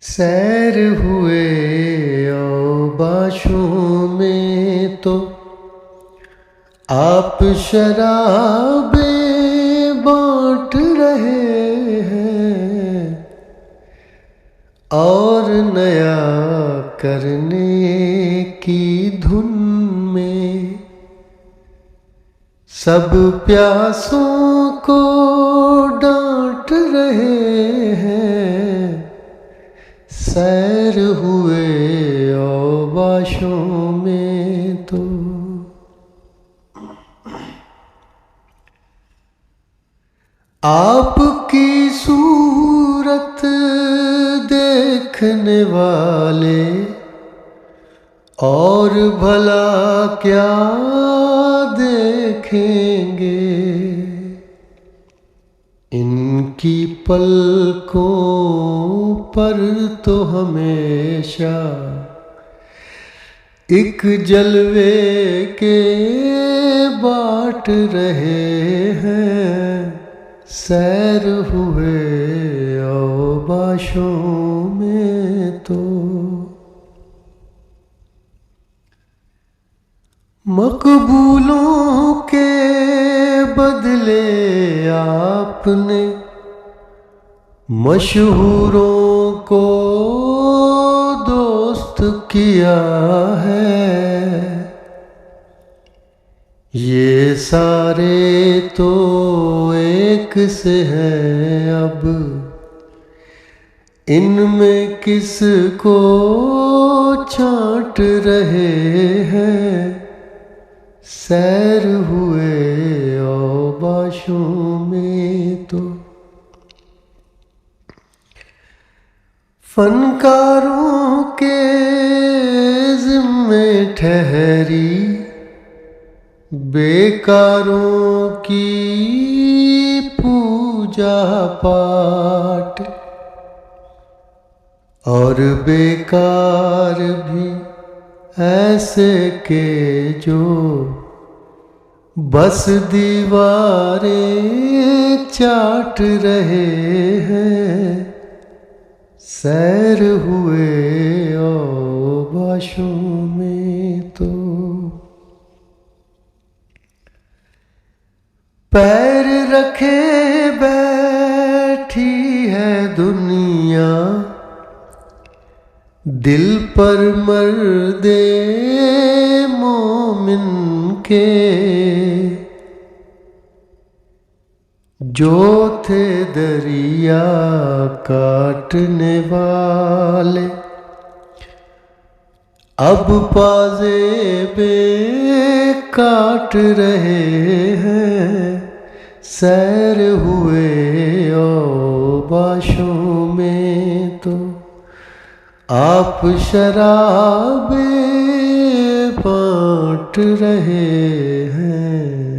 सैर हुए औबाशों में तो आप शराबें बांट रहे हैं और नया करने की धुन में सब प्यासों को डांट रहे हैं। सैर हुए औबाशों में तो आपकी सूरत देखने वाले और भला क्या देखेंगे। इनकी पलकों पर तो हमेशा एक जलवे के बाट रहे हैं। सैर हुए औबाशों में तो मकबूलों के बदले आपने मशहूरों को दोस्त किया है। ये सारे तो एक से हैं, अब इनमें किसको छांट रहे हैं। सैर हुए औबाशों में तो फनकारों के जिम्मे ठहरी बेकारों की पूजा पाठ, और बेकार भी ऐसे के जो बस दीवारें चाट रहे हैं। सैर हुए औबाशों में तो पैर रखे बैठी है दुनिया, दिल पर मर्दे मोमिन के। जो थे दरिया काटने वाले अब पाजेबे काट रहे हैं। सैर हुए औबाशों में तो आप शराबें बांट रहे हैं।